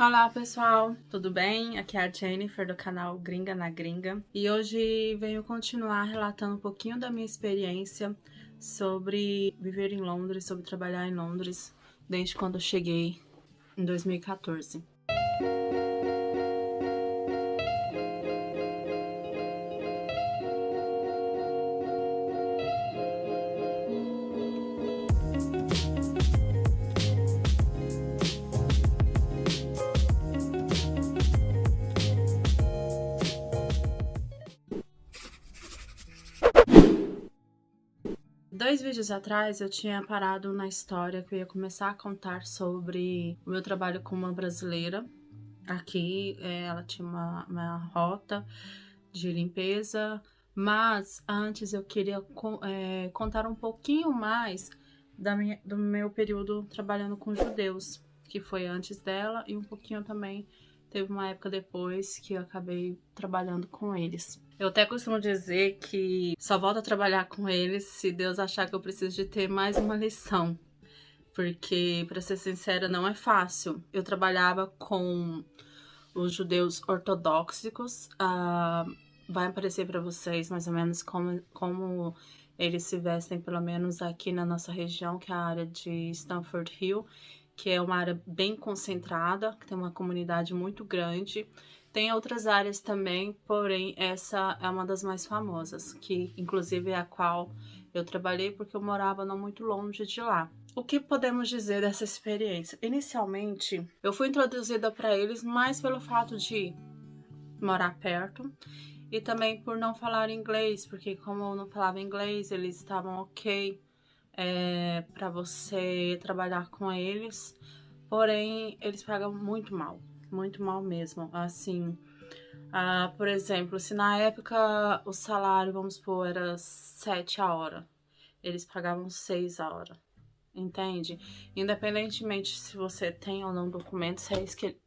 Olá pessoal, tudo bem? Aqui é a Jennifer do canal Gringa na Gringa e hoje venho continuar relatando um pouquinho da minha experiência sobre viver em Londres, sobre trabalhar em Londres desde quando eu cheguei em 2014. Dois vídeos atrás eu tinha parado na história que eu ia começar a contar sobre o meu trabalho com uma brasileira. Aqui ela tinha uma rota de limpeza, mas antes eu queria contar um pouquinho mais do meu período trabalhando com judeus, que foi antes dela, e um pouquinho também teve uma época depois que eu acabei trabalhando com eles. Eu até costumo dizer que só volto a trabalhar com eles se Deus achar que eu preciso de ter mais uma lição. Porque, para ser sincera, não é fácil. Eu trabalhava com os judeus ortodoxos. Vai aparecer para vocês mais ou menos como eles se vestem, pelo menos aqui na nossa região, que é a área de Stamford Hill, que é uma área bem concentrada, que tem uma comunidade muito grande. Tem outras áreas também, porém essa é uma das mais famosas, que inclusive é a qual eu trabalhei porque eu morava não muito longe de lá. O que podemos dizer dessa experiência? Inicialmente, eu fui introduzida para eles mais pelo fato de morar perto e também por não falar inglês, porque como eu não falava inglês, eles estavam ok para você trabalhar com eles, porém eles pagam muito mal mesmo. Assim, por exemplo, se na época o salário, vamos supor, era 7 a hora, eles pagavam 6 a hora, entende? Independentemente se você tem ou não documentos, é isso que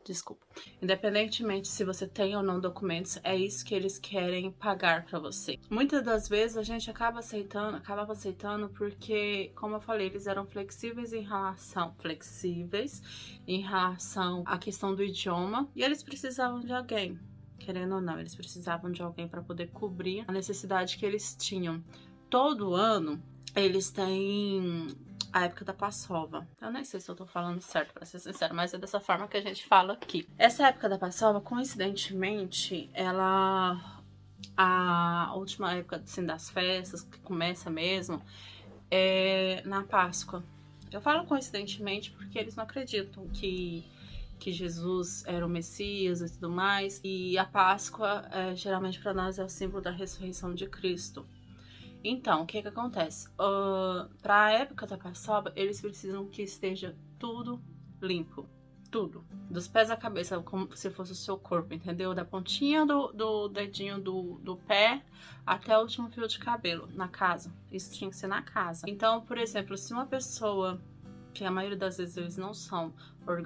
Desculpa. Independentemente se você tem ou não documentos, é isso que eles querem pagar para você. Muitas das vezes a gente acaba aceitando porque, como eu falei, eles eram flexíveis em relação à questão do idioma, e eles precisavam de alguém. Querendo ou não, eles precisavam de alguém para poder cobrir a necessidade que eles tinham. Todo ano eles têm a época da Passova. Eu nem sei se eu tô falando certo, pra ser sincero, mas é dessa forma que a gente fala aqui. Essa época da Passova, coincidentemente, a última época assim, das festas, que começa mesmo, é na Páscoa. Eu falo coincidentemente porque eles não acreditam que Jesus era o Messias e tudo mais. E a Páscoa, geralmente para nós, é o símbolo da ressurreição de Cristo. Então, o que acontece? Para a época da Passova, eles precisam que esteja tudo limpo. Tudo. Dos pés à cabeça, como se fosse o seu corpo, entendeu? Da pontinha do dedinho do pé até o último fio de cabelo na casa. Isso tinha que ser na casa. Então, por exemplo, se uma pessoa, que a maioria das vezes eles não são,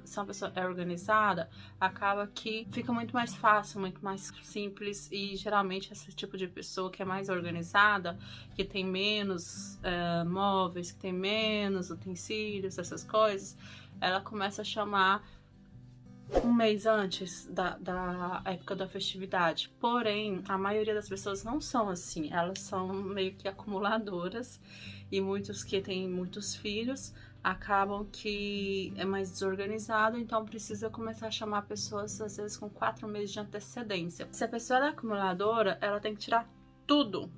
se uma pessoa é organizada, acaba que fica muito mais fácil, muito mais simples, e geralmente esse tipo de pessoa que é mais organizada, que tem menos móveis, que tem menos utensílios, essas coisas, ela começa a chamar um mês antes da época da festividade. Porém, a maioria das pessoas não são assim, elas são meio que acumuladoras, e muitos que têm muitos filhos acabam que é mais desorganizado, então precisa começar a chamar pessoas às vezes com 4 meses de antecedência. Se a pessoa é acumuladora, ela tem que tirar tudo,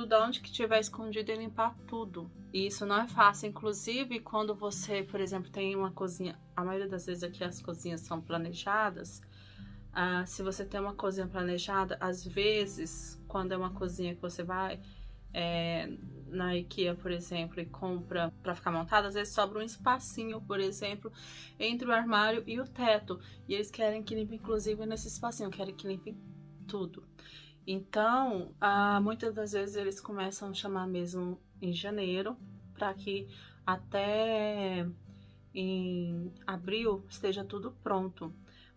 da onde que tiver escondido, e limpar tudo. E isso não é fácil, inclusive quando você, por exemplo, tem uma cozinha, a maioria das vezes aqui as cozinhas são planejadas. Se você tem uma cozinha planejada, às vezes, quando é uma cozinha que você vai na IKEA, por exemplo, e compra para ficar montada, às vezes sobra um espacinho, por exemplo, entre o armário e o teto, e eles querem que limpe, inclusive nesse espacinho, querem que limpe tudo. Então, muitas das vezes eles começam a chamar mesmo em janeiro, para que até em abril esteja tudo pronto.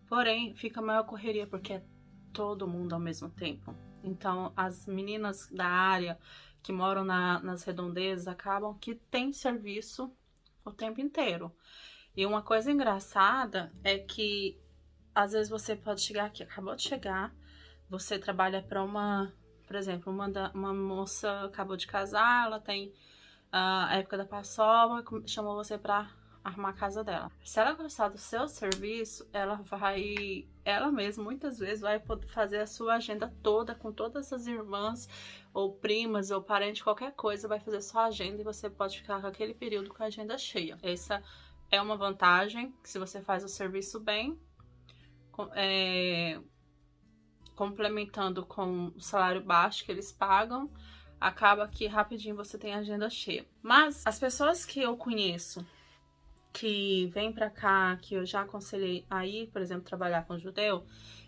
Porém, fica maior correria porque é todo mundo ao mesmo tempo. Então, as meninas da área que moram nas redondezas acabam que tem serviço o tempo inteiro. E uma coisa engraçada é que às vezes você pode chegar aqui, acabou de chegar, você trabalha para por exemplo, uma moça acabou de casar, ela tem a época da paçoca, chamou você para arrumar a casa dela. Se ela gostar do seu serviço, ela mesma muitas vezes vai poder fazer a sua agenda toda com todas as irmãs ou primas ou parentes, qualquer coisa, vai fazer sua agenda e você pode ficar com aquele período com a agenda cheia. Essa é uma vantagem, que se você faz o serviço bem, complementando com o salário baixo que eles pagam, acaba que rapidinho você tem a agenda cheia. Mas as pessoas que eu conheço que vêm pra cá, que eu já aconselhei a ir, por exemplo, trabalhar com judeu,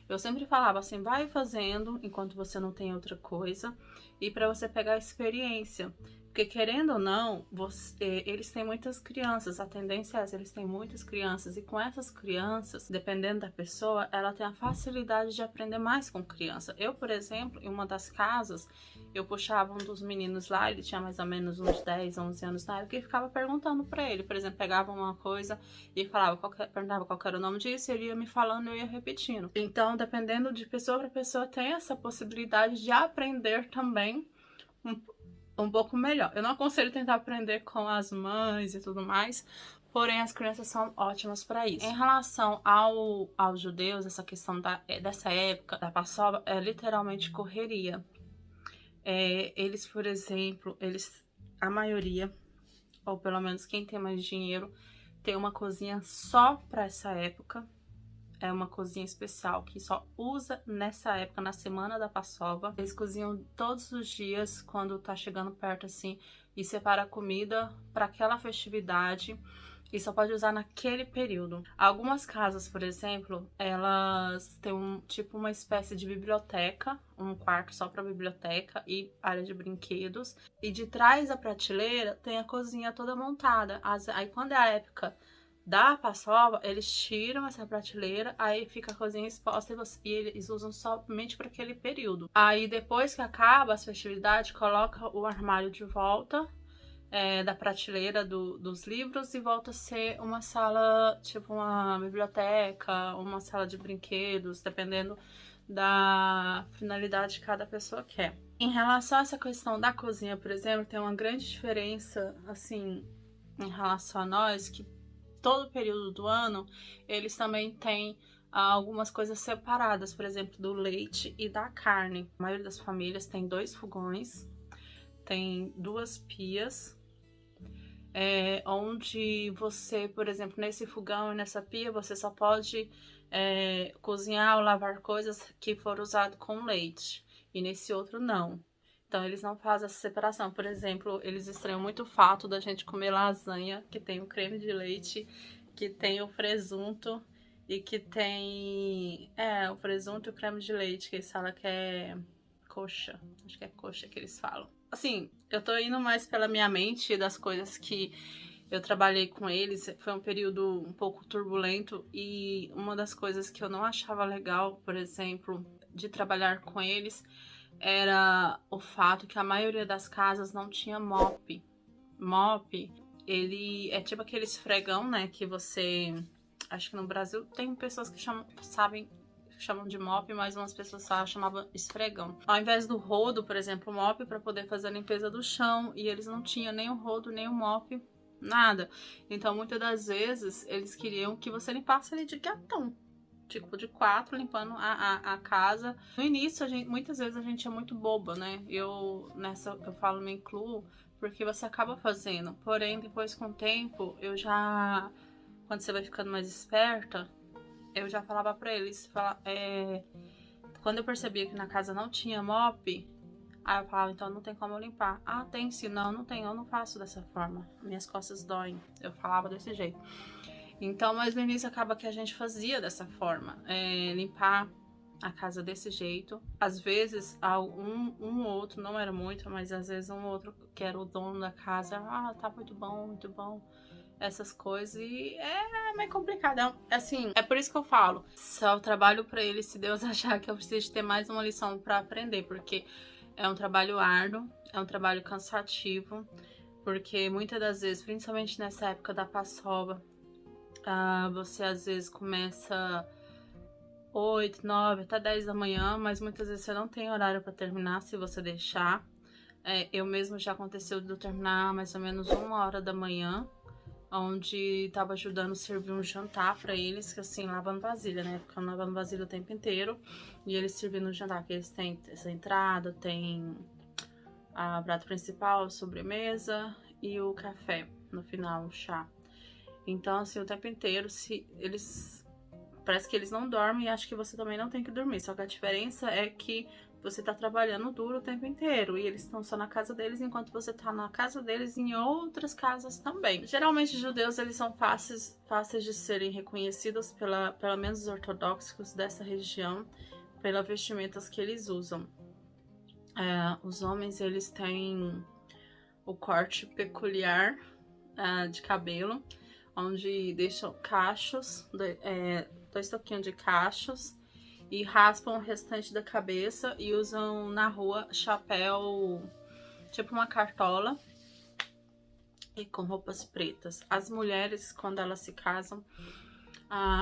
eu sempre falava assim, vai fazendo enquanto você não tem outra coisa e para você pegar experiência. Porque querendo ou não, eles têm muitas crianças, a tendência é essa, eles têm muitas crianças, e com essas crianças, dependendo da pessoa, ela tem a facilidade de aprender mais com criança. Eu, por exemplo, em uma das casas, eu puxava um dos meninos lá, ele tinha mais ou menos uns 10, 11 anos na época, e ficava perguntando pra ele, por exemplo, pegava uma coisa e perguntava qual era o nome disso, e ele ia me falando e eu ia repetindo. Então, dependendo de pessoa para pessoa, tem essa possibilidade de aprender também um pouco melhor. Eu não aconselho tentar aprender com as mães e tudo mais, porém as crianças são ótimas para isso. Em relação aos judeus, essa questão dessa época da Passova é literalmente correria. Eles, por exemplo, a maioria, ou pelo menos quem tem mais dinheiro, tem uma cozinha só para essa época. É uma cozinha especial que só usa nessa época, na semana da Passova. Eles cozinham todos os dias quando tá chegando perto assim e separa a comida para aquela festividade e só pode usar naquele período. Algumas casas, por exemplo, elas têm tipo uma espécie de biblioteca, um quarto só para biblioteca e área de brinquedos. E de trás da prateleira tem a cozinha toda montada. Aí quando é a época da Passova, eles tiram essa prateleira, aí fica a cozinha exposta e eles usam somente para aquele período. Aí depois que acaba as festividades, coloca o armário de volta da prateleira dos livros e volta a ser uma sala, tipo uma biblioteca, uma sala de brinquedos, dependendo da finalidade que cada pessoa quer. Em relação a essa questão da cozinha, por exemplo, tem uma grande diferença, assim, em relação a nós, que todo período do ano, eles também têm algumas coisas separadas, por exemplo, do leite e da carne. A maioria das famílias tem 2 fogões, tem 2 pias, onde você, por exemplo, nesse fogão e nessa pia, você só pode cozinhar ou lavar coisas que foram usadas com leite, e nesse outro não. Então, eles não fazem essa separação. Por exemplo, eles estranham muito o fato da gente comer lasanha, que tem o creme de leite, que tem o presunto e que tem... o presunto e o creme de leite, que eles falam que é coxa. Acho que é coxa que eles falam. Assim, eu tô indo mais pela minha mente das coisas que eu trabalhei com eles. Foi um período um pouco turbulento e uma das coisas que eu não achava legal, por exemplo, de trabalhar com eles era o fato que a maioria das casas não tinha mop. Mop, ele é tipo aquele esfregão, né, que você... Acho que no Brasil tem pessoas que chamam de mop, mas umas pessoas só chamavam esfregão. Ao invés do rodo, por exemplo, o mop para poder fazer a limpeza do chão, e eles não tinham nem o rodo, nem o mop, nada. Então, muitas das vezes, eles queriam que você limpasse ali de gatão. Tipo, de 4, limpando a casa. No início, muitas vezes a gente é muito boba, né? Eu falo, me incluo, porque você acaba fazendo. Porém, depois com o tempo, quando você vai ficando mais esperta, eu já falava pra eles, quando eu percebia que na casa não tinha mop, aí eu falava, então não tem como eu limpar. Ah, tem sim, não tem, eu não faço dessa forma. Minhas costas doem. Eu falava desse jeito. Então, mas no início acaba que a gente fazia dessa forma, limpar a casa desse jeito. Às vezes, um ou outro, não era muito, mas às vezes um ou outro que era o dono da casa, tá muito bom, essas coisas, e é meio complicado. Assim, é por isso que eu falo, só trabalho pra ele se Deus achar que eu preciso ter mais uma lição pra aprender, porque é um trabalho árduo, é um trabalho cansativo, porque muitas das vezes, principalmente nessa época da Passova, Você às vezes começa 8, 9, até 10 da manhã, mas muitas vezes você não tem horário para terminar se você deixar. Eu mesmo já aconteceu de eu terminar mais ou menos 1 hora da manhã, onde tava ajudando a servir um jantar para eles, que assim, lavando vasilha, né? Ficando lavando vasilha o tempo inteiro. E eles servindo o jantar, que eles têm essa entrada, tem a prato principal, sobremesa e o café no final, o chá. Então, assim, o tempo inteiro, se eles... Parece que eles não dormem e acho que você também não tem que dormir. Só que a diferença é que você tá trabalhando duro o tempo inteiro e eles estão só na casa deles, enquanto você tá na casa deles em outras casas também. Geralmente, os judeus, eles são fáceis de serem reconhecidos pelo menos os ortodoxos dessa região, pelas vestimentas que eles usam. Os homens, eles têm o corte peculiar de cabelo, onde deixam cachos, 2 toquinhos de cachos, e raspam o restante da cabeça e usam na rua chapéu, tipo uma cartola, e com roupas pretas. As mulheres, quando elas se casam,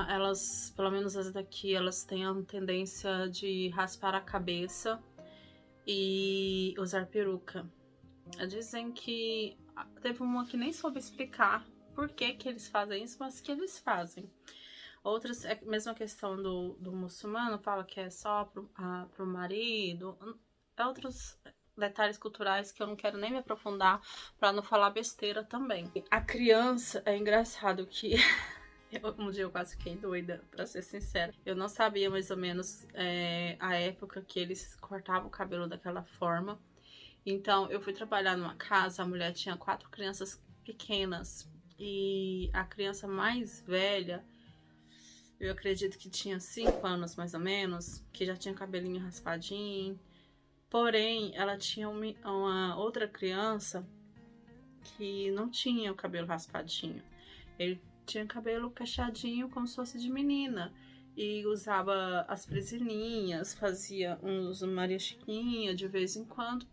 elas, pelo menos as daqui, elas têm a tendência de raspar a cabeça e usar peruca. Dizem que teve uma que nem soube explicar por que eles fazem isso, mas que eles fazem. Outras, é a mesma questão do muçulmano, fala que é só pro marido. Outros detalhes culturais que eu não quero nem me aprofundar para não falar besteira também. A criança, é engraçado que um dia eu quase fiquei doida, pra ser sincera. Eu não sabia mais ou menos a época que eles cortavam o cabelo daquela forma. Então, eu fui trabalhar numa casa, a mulher tinha 4 crianças pequenas. E a criança mais velha, eu acredito que tinha 5 anos mais ou menos, que já tinha cabelinho raspadinho. Porém, ela tinha uma outra criança que não tinha o cabelo raspadinho. Ele tinha cabelo cacheadinho como se fosse de menina. E usava as presilhinhas, fazia uns Maria Chiquinha de vez em quando.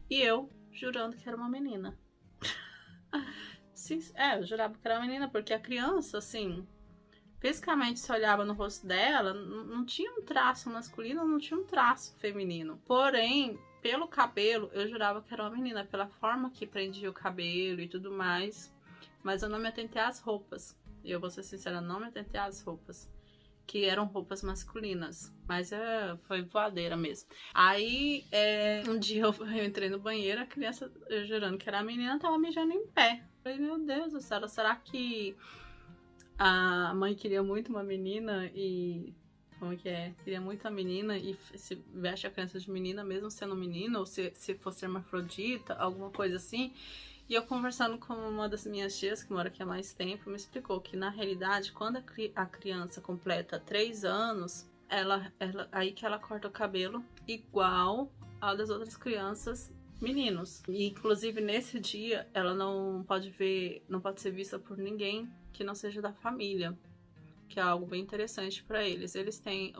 E eu jurando que era uma menina. Sim, eu jurava que era uma menina, porque a criança, assim, fisicamente se olhava no rosto dela, não tinha um traço masculino, não tinha um traço feminino. Porém, pelo cabelo, eu jurava que era uma menina, pela forma que prendia o cabelo e tudo mais. Mas eu não me atentei às roupas. Eu vou ser sincera, não me atentei às roupas, que eram roupas masculinas, mas foi voadeira mesmo. Aí, um dia eu entrei no banheiro, a criança, eu jurando que era a menina, tava mijando em pé. Eu falei, meu Deus do céu, será que a mãe queria muito uma menina e... Como que é? Queria muito a menina e se veste a criança de menina, mesmo sendo menina, ou se fosse hermafrodita, alguma coisa assim. E eu conversando com uma das minhas tias, que mora aqui há mais tempo, me explicou que, na realidade, quando a criança completa 3 anos, aí que ela corta o cabelo igual ao das outras crianças meninos. E, inclusive, nesse dia, ela não pode ser vista por ninguém que não seja da família, que é algo bem interessante para eles. Eles têm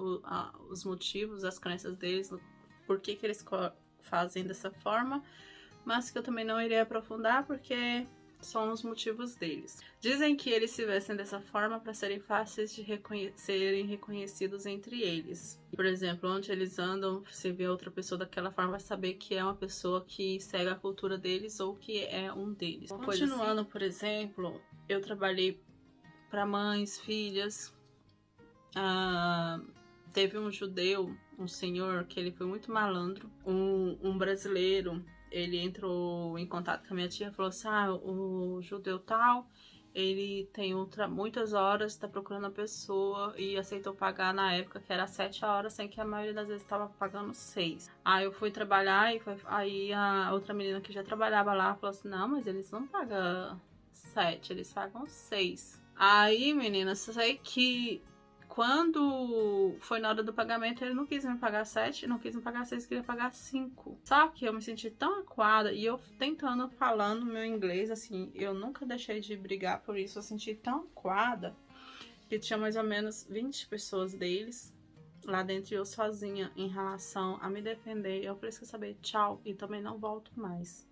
os motivos, as crenças deles, por que eles fazem dessa forma, mas que eu também não irei aprofundar porque são os motivos deles. Dizem que eles se vestem dessa forma para serem fáceis de serem reconhecidos entre eles. Por exemplo, onde eles andam, se vê outra pessoa daquela forma, vai saber que é uma pessoa que segue a cultura deles ou que é um deles. Continuando, assim, por exemplo, eu trabalhei para mães, filhas. Teve um judeu, um senhor, que ele foi muito malandro, um brasileiro. Ele entrou em contato com a minha tia e falou assim, o judeu tal, ele tem muitas horas, tá procurando a pessoa e aceitou pagar na época que era 7 horas, sem que a maioria das vezes estava pagando 6. Aí eu fui trabalhar e aí a outra menina que já trabalhava lá falou assim, não, mas eles não pagam 7, eles pagam 6. Aí, menina, sei que quando foi na hora do pagamento, ele não quis me pagar 7, não quis me pagar 6, queria pagar 5. Só que eu me senti tão acuada, e eu falando meu inglês, assim, eu nunca deixei de brigar por isso, eu senti tão acuada, que tinha mais ou menos 20 pessoas deles lá dentro, eu sozinha em relação a me defender. Eu falei, quer saber, tchau, e também não volto mais.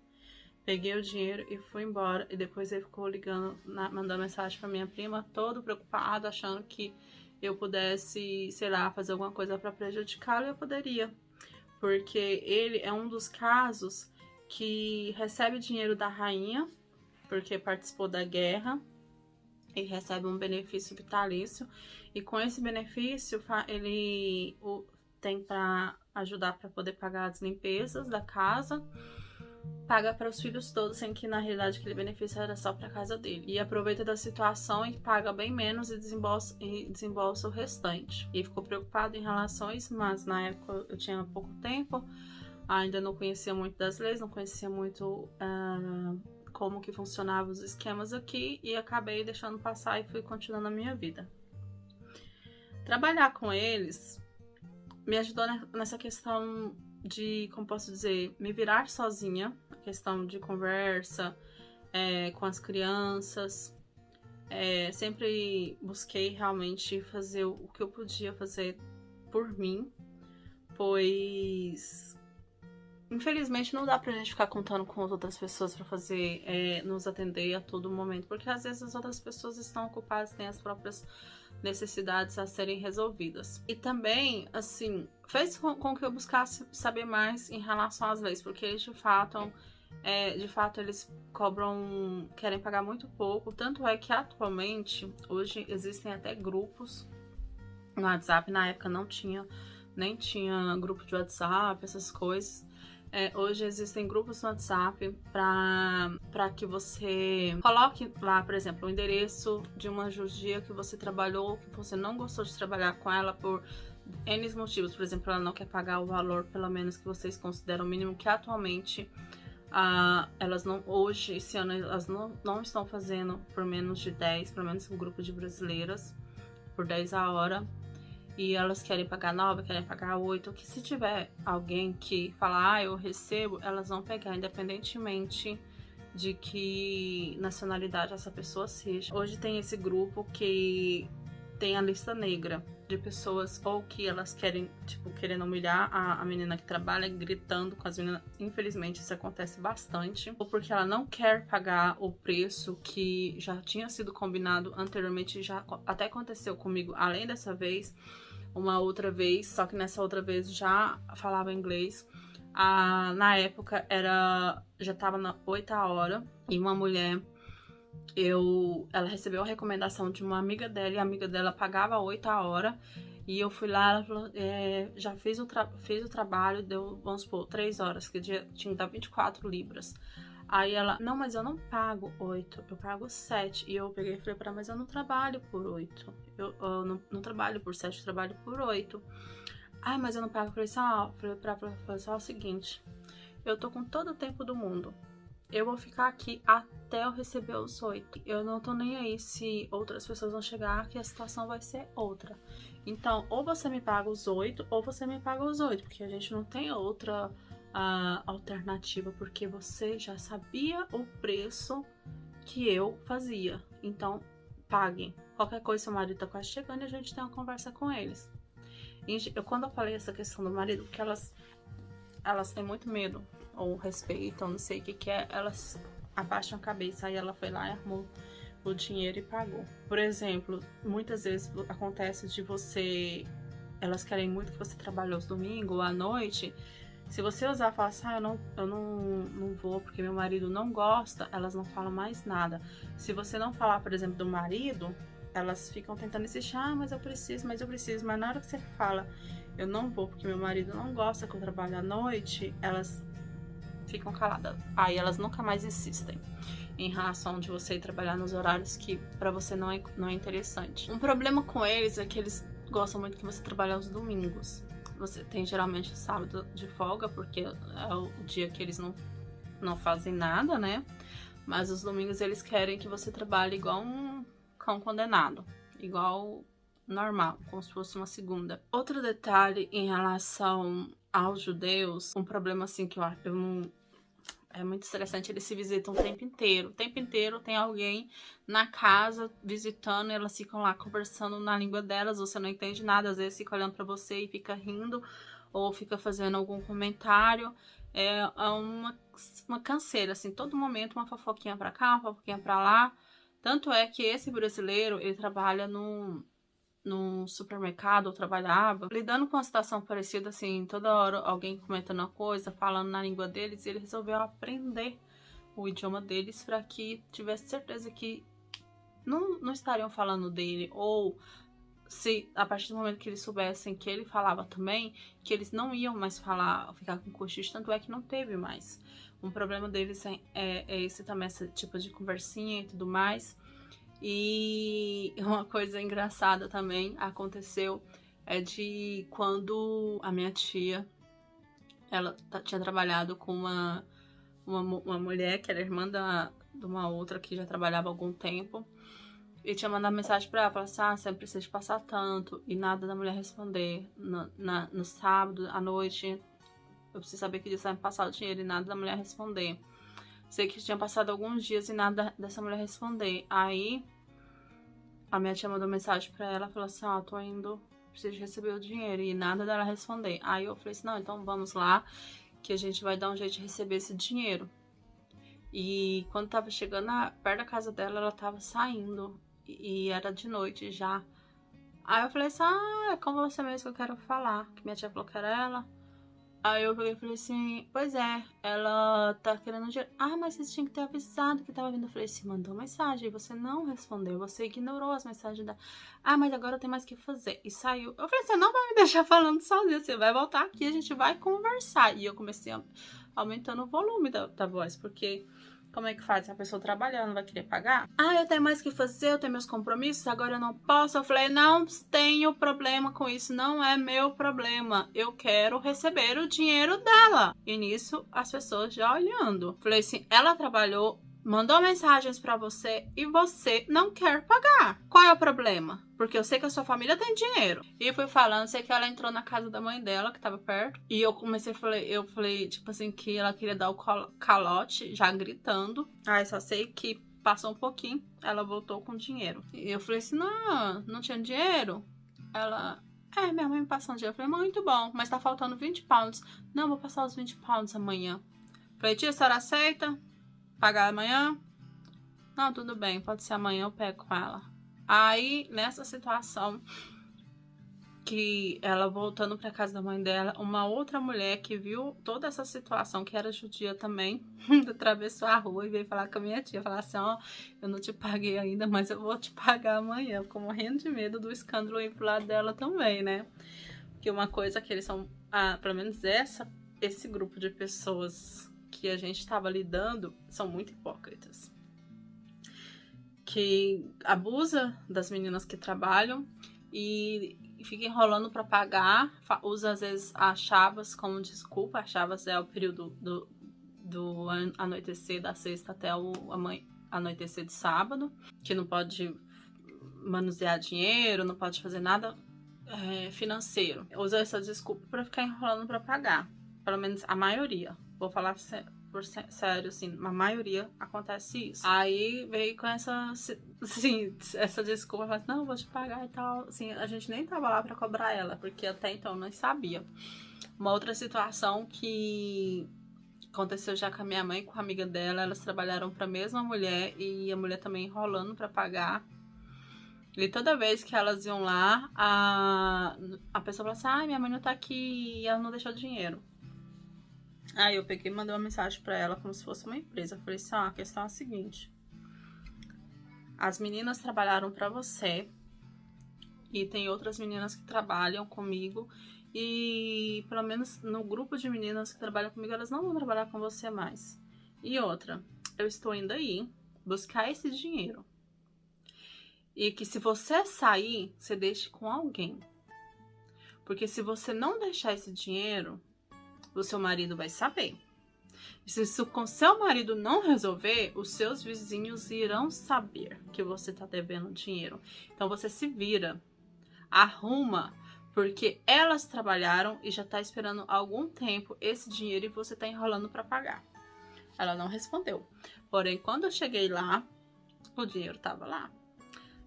Peguei o dinheiro e fui embora. E depois ele ficou ligando, mandando mensagem pra minha prima, todo preocupado, achando que eu pudesse, sei lá, fazer alguma coisa pra prejudicá-lo. E eu poderia. Porque ele é um dos casos que recebe dinheiro da rainha, porque participou da guerra, e recebe um benefício vitalício. E com esse benefício, ele tem para ajudar para poder pagar as limpezas da casa, paga para os filhos todos, sendo que na realidade aquele benefício era só para a casa dele. E aproveita da situação e paga bem menos e desembolsa o restante. E ficou preocupado em relação a isso, mas na época eu tinha pouco tempo, ainda não conhecia muito das leis, não conhecia muito como que funcionavam os esquemas aqui, e acabei deixando passar e fui continuando a minha vida. Trabalhar com eles me ajudou nessa questão de, como posso dizer, me virar sozinha, a questão de conversa com as crianças. Sempre busquei realmente fazer o que eu podia fazer por mim, pois infelizmente não dá pra gente ficar contando com as outras pessoas pra fazer, nos atender a todo momento, porque às vezes as outras pessoas estão ocupadas, têm as próprias necessidades a serem resolvidas. E também, assim, fez com que eu buscasse saber mais em relação às leis, porque eles de fato eles querem pagar muito pouco, tanto é que atualmente, hoje existem até grupos no WhatsApp, na época não tinha, nem tinha grupo de WhatsApp, essas coisas. Hoje existem grupos no WhatsApp para que você coloque lá, por exemplo, o endereço de uma judia que você trabalhou, que você não gostou de trabalhar com ela por N motivos. Por exemplo, ela não quer pagar o valor, pelo menos, que vocês consideram mínimo, que atualmente elas não, hoje, esse ano, elas não estão fazendo por menos de 10, pelo menos um grupo de brasileiras, por 10 a hora. E elas querem pagar 9, querem pagar 8, que se tiver alguém que falar, eu recebo, elas vão pegar, independentemente de que nacionalidade essa pessoa seja. Hoje tem esse grupo que tem a lista negra de pessoas ou que elas querem, tipo, querendo humilhar a menina que trabalha, gritando com as meninas. Infelizmente isso acontece bastante. Ou porque ela não quer pagar o preço que já tinha sido combinado anteriormente, já até aconteceu comigo, além dessa vez, uma outra vez, só que nessa outra vez já falava inglês. Na época já tava na 8ª hora e uma mulher, ela recebeu a recomendação de uma amiga dela e a amiga dela pagava 8 horas. E eu fui lá, ela falou, já fez o trabalho, deu, vamos supor, 3 horas, que tinha que dar 24 libras. Aí ela, não, mas eu não pago 8, eu pago 7. E eu peguei e falei pra ela, mas eu não trabalho por 8. Eu não trabalho por 7, eu trabalho por 8. Ah, mas eu não pago por isso. Falei pra ela o seguinte, eu tô com todo o tempo do mundo. Eu vou ficar aqui até eu receber os 8. Eu não tô nem aí se outras pessoas vão chegar, que a situação vai ser outra. Então, ou você me paga os 8, ou você me paga os 8, porque a gente não tem outra alternativa, porque você já sabia o preço que eu fazia. Então, paguem. Qualquer coisa, seu marido tá quase chegando e a gente tem uma conversa com eles. Quando eu falei essa questão do marido, que elas têm muito medo, ou respeitam, não sei o que é, elas abaixam a cabeça. Aí ela foi lá e arrumou o dinheiro e pagou. Por exemplo, muitas vezes acontece de elas querem muito que você trabalhe aos domingos ou à noite. Se você usar e falar assim, eu não vou porque meu marido não gosta, elas não falam mais nada. Se você não falar, por exemplo, do marido, elas ficam tentando insistir, mas eu preciso. Mas na hora que você fala, eu não vou porque meu marido não gosta que eu trabalhe à noite, elas ficam caladas. Aí elas nunca mais insistem em relação de você ir trabalhar nos horários que pra você não é interessante. Um problema com eles é que eles gostam muito que você trabalhe aos domingos. Você tem geralmente sábado de folga, porque é o dia que eles não fazem nada, né? Mas os domingos eles querem que você trabalhe igual um cão condenado, igual normal, como se fosse uma segunda. Outro detalhe em relação aos judeus, um problema assim que eu não... É muito estressante, eles se visitam o tempo inteiro. O tempo inteiro tem alguém na casa visitando e elas ficam lá conversando na língua delas. Você não entende nada, às vezes fica olhando pra você e fica rindo ou fica fazendo algum comentário. é uma canseira, assim, todo momento uma fofoquinha pra cá, uma fofoquinha pra lá. Tanto é que esse brasileiro, ele trabalha num supermercado, ou trabalhava, lidando com uma situação parecida, assim, toda hora alguém comentando uma coisa, falando na língua deles, e ele resolveu aprender o idioma deles para que tivesse certeza que não estariam falando dele, ou se a partir do momento que eles soubessem que ele falava também, que eles não iam mais falar, ficar com cochicho, tanto é que não teve mais. Um problema deles é esse também, esse tipo de conversinha e tudo mais. E uma coisa engraçada também aconteceu é de quando a minha tia, ela tinha trabalhado com uma mulher que era irmã de uma outra que já trabalhava há algum tempo. E tinha mandado mensagem pra ela, falando assim, você não precisa passar tanto. E nada da mulher responder. No sábado, à noite, eu preciso saber que dia você vai me passar o dinheiro e nada da mulher responder. Sei que tinha passado alguns dias e nada dessa mulher responder. Aí, a minha tia mandou mensagem pra ela, falou assim, tô indo, preciso receber o dinheiro. E nada dela responder. Aí eu falei assim, não, então vamos lá, que a gente vai dar um jeito de receber esse dinheiro. E quando tava chegando perto da casa dela, ela tava saindo. E era de noite já. Aí eu falei assim, é com você mesmo que eu quero falar. Que minha tia falou que era ela. Aí eu peguei e falei assim, pois é, ela tá querendo dinheiro. Mas você tinha que ter avisado que tava vindo. Eu falei assim, mandou mensagem e você não respondeu. Você ignorou as mensagens da... mas agora eu tenho mais o que fazer. E saiu. Eu falei, você não vai me deixar falando sozinha. Você vai voltar aqui, a gente vai conversar. E eu comecei aumentando o volume da voz, porque... Como é que faz? Se a pessoa trabalhando não vai querer pagar? Eu tenho mais o que fazer, eu tenho meus compromissos, agora eu não posso. Eu falei, não tenho problema com isso, não é meu problema. Eu quero receber o dinheiro dela. E nisso, as pessoas já olhando. Falei assim, ela trabalhou, mandou mensagens pra você e você não quer pagar. Qual é o problema? Porque eu sei que a sua família tem dinheiro. E eu fui falando, sei que ela entrou na casa da mãe dela, que tava perto. E eu comecei, eu falei, tipo assim, que ela queria dar o calote, já gritando. Só sei que passou um pouquinho, ela voltou com dinheiro. E eu falei assim, não tinha dinheiro? Ela... minha mãe me passou um dinheiro. Eu falei, muito bom, mas tá faltando 20 pounds. Não, vou passar os 20 pounds amanhã. Falei, tia, a senhora aceita? Pagar amanhã? Não, tudo bem, pode ser amanhã, eu pego com ela. Aí, nessa situação, que ela voltando pra casa da mãe dela, uma outra mulher que viu toda essa situação, que era judia também, atravessou a rua e veio falar com a minha tia, falar assim, eu não te paguei ainda, mas eu vou te pagar amanhã. Ficou morrendo de medo do escândalo ir pro lado dela também, né? Porque uma coisa que eles são, pelo menos esse grupo de pessoas que a gente estava lidando, são muito hipócritas. Que abusa das meninas que trabalham e fica enrolando para pagar, usa às vezes as chavas como desculpa. As chavas é o período do anoitecer da sexta até o anoitecer de sábado, que não pode manusear dinheiro, não pode fazer nada financeiro. Usa essa desculpa para ficar enrolando para pagar, pelo menos a maioria. Vou falar sério, assim, a maioria acontece isso. Aí veio com essa desculpa, falando, não, vou te pagar e tal. Assim, a gente nem tava lá pra cobrar ela, porque até então não sabia. Uma outra situação que aconteceu já com a minha mãe e com a amiga dela, elas trabalharam pra mesma mulher e a mulher também enrolando pra pagar. E toda vez que elas iam lá, a pessoa falava assim, minha mãe não tá aqui e ela não deixou dinheiro. Aí eu peguei e mandei uma mensagem pra ela como se fosse uma empresa. Eu falei assim, a questão é a seguinte. As meninas trabalharam pra você e tem outras meninas que trabalham comigo e pelo menos no grupo de meninas que trabalham comigo, elas não vão trabalhar com você mais. E outra, eu estou indo aí buscar esse dinheiro. E que se você sair, você deixe com alguém. Porque se você não deixar esse dinheiro, o seu marido vai saber. Se com seu marido não resolver, os seus vizinhos irão saber que você tá devendo dinheiro. Então você se vira, arruma, porque elas trabalharam e já tá esperando algum tempo esse dinheiro e você tá enrolando para pagar. Ela não respondeu. Porém, quando eu cheguei lá, o dinheiro tava lá.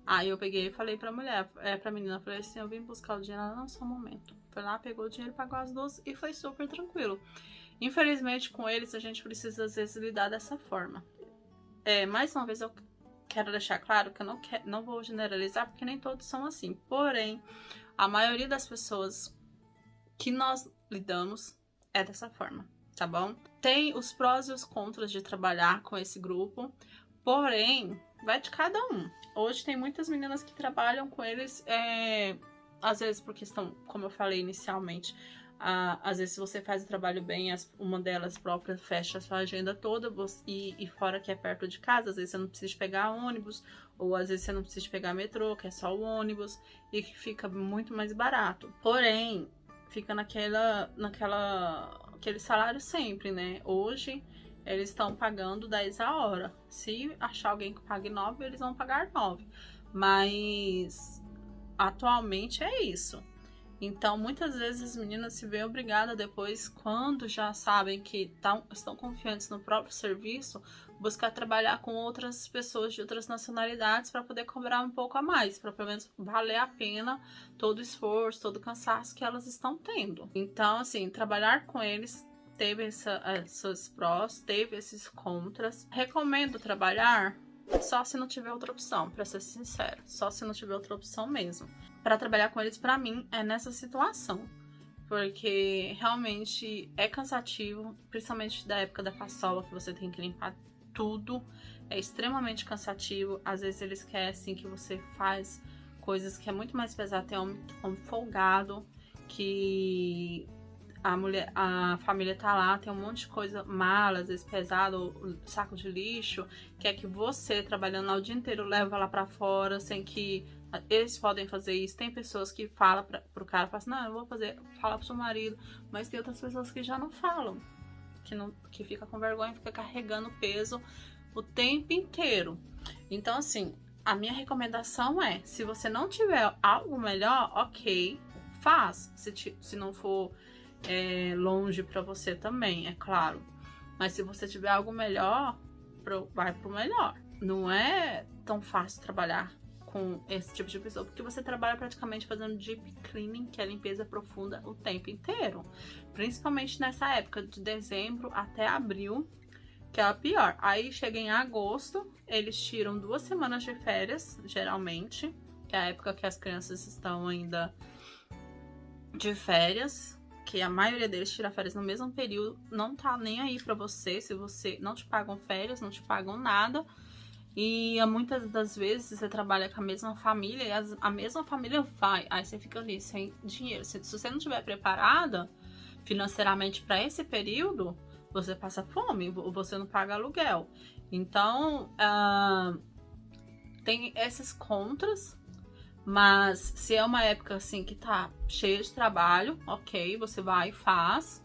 Aí eu peguei e falei pra mulher, pra menina, falei assim, eu vim buscar o dinheiro. Ela, não, só um momento. Foi lá, pegou o dinheiro, pagou as duas e foi super tranquilo. Infelizmente, com eles, a gente precisa, às vezes, lidar dessa forma. Mais uma vez, eu quero deixar claro que eu não vou generalizar, porque nem todos são assim. Porém, a maioria das pessoas que nós lidamos é dessa forma, tá bom? Tem os prós e os contras de trabalhar com esse grupo, porém, vai de cada um. Hoje tem muitas meninas que trabalham com eles, às vezes por questão, como eu falei inicialmente, às vezes se você faz o trabalho bem, uma delas próprias fecha a sua agenda toda, e fora que é perto de casa, às vezes você não precisa pegar ônibus, ou às vezes você não precisa pegar metrô, que é só o ônibus, e que fica muito mais barato. Porém, fica aquele salário sempre, né? Hoje, eles estão pagando 10 a hora. Se achar alguém que pague 9, eles vão pagar 9. Mas, atualmente é isso. Então, muitas vezes as meninas se veem obrigadas depois, quando já sabem que estão confiantes no próprio serviço, buscar trabalhar com outras pessoas de outras nacionalidades para poder cobrar um pouco a mais, para pelo menos valer a pena todo o esforço, todo o cansaço que elas estão tendo. Então, assim, trabalhar com eles teve esses prós, teve esses contras. Recomendo trabalhar só se não tiver outra opção, pra ser sincero. Só se não tiver outra opção mesmo. Pra trabalhar com eles, pra mim, é nessa situação. Porque realmente é cansativo, principalmente da época da paçola, que você tem que limpar tudo. É extremamente cansativo. Às vezes eles esquecem que você faz coisas que é muito mais pesado. Tem homem folgado, que a família tá lá, tem um monte de coisa, mala, às vezes pesado, saco de lixo, que é que você, trabalhando lá o dia inteiro, leva lá pra fora, sem que eles podem fazer isso. Tem pessoas que falam pro cara, falam assim, não, eu vou fazer, fala pro seu marido, mas tem outras pessoas que já não falam, que fica com vergonha, fica carregando peso o tempo inteiro. Então, assim, a minha recomendação é, se você não tiver algo melhor, ok, faz, se não for longe para você também, é claro. Mas se você tiver algo melhor, vai pro melhor. Não é tão fácil trabalhar com esse tipo de pessoa, porque você trabalha praticamente fazendo deep cleaning, que é limpeza profunda, o tempo inteiro. Principalmente nessa época de dezembro até abril, que é a pior. Aí chega em agosto, eles tiram 2 semanas de férias, geralmente, que é a época que as crianças estão ainda de férias, que a maioria deles tira férias no mesmo período, não tá nem aí pra você, se você não te pagam férias, não te pagam nada, e muitas das vezes você trabalha com a mesma família, e a mesma família vai, aí você fica ali sem dinheiro. Se você não estiver preparada financeiramente para esse período, você passa fome, você não paga aluguel. Então, tem esses contras. Mas se é uma época assim que tá cheia de trabalho, ok, você vai e faz.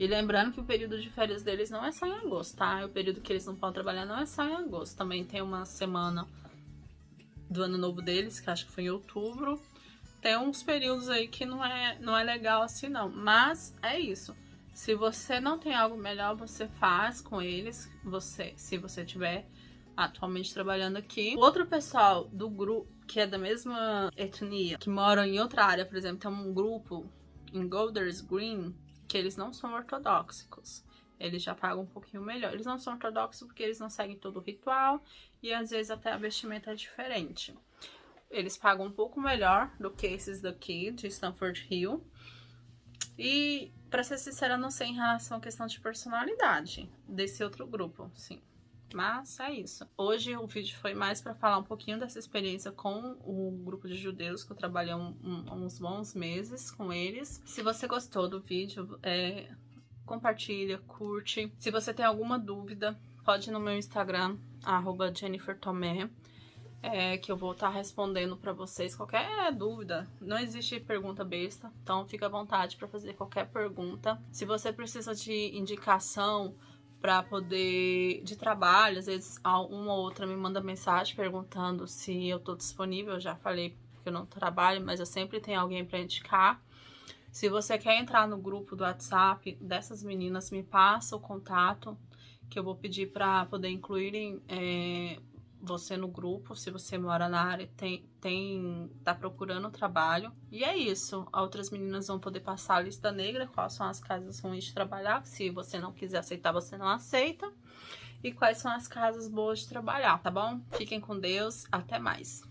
E lembrando que o período de férias deles não é só em agosto, tá? O período que eles não podem trabalhar não é só em agosto. Também tem uma semana do ano novo deles, que acho que foi em outubro. Tem uns períodos aí que não é legal assim não. Mas é isso. Se você não tem algo melhor, você faz com eles. Se você tiver atualmente trabalhando aqui. Outro pessoal do grupo, que é da mesma etnia, que moram em outra área, por exemplo, tem um grupo em Golders Green, que eles não são ortodoxos. Eles já pagam um pouquinho melhor. Eles não são ortodoxos porque eles não seguem todo o ritual e às vezes até a vestimenta é diferente. Eles pagam um pouco melhor do que esses daqui, de Stamford Hill. E, pra ser sincera, eu não sei em relação à questão de personalidade desse outro grupo, sim. Mas é isso. Hoje o vídeo foi mais para falar um pouquinho dessa experiência com o grupo de judeus, que eu trabalhei uns bons meses com eles. Se você gostou do vídeo, compartilha, curte. Se você tem alguma dúvida, pode ir no meu Instagram, @JenniferTomé, que eu vou estar respondendo para vocês qualquer dúvida. Não existe pergunta besta, então fica à vontade para fazer qualquer pergunta. Se você precisa de indicação para poder de trabalho, às vezes uma ou outra me manda mensagem perguntando se eu tô disponível. Eu já falei que eu não trabalho, mas eu sempre tenho alguém para indicar. Se você quer entrar no grupo do WhatsApp dessas meninas, me passa o contato, que eu vou pedir para poder incluírem você no grupo, se você mora na área, tá procurando trabalho. E é isso. Outras meninas vão poder passar a lista negra, quais são as casas ruins de trabalhar, se você não quiser aceitar, você não aceita. E quais são as casas boas de trabalhar, tá bom? Fiquem com Deus, até mais.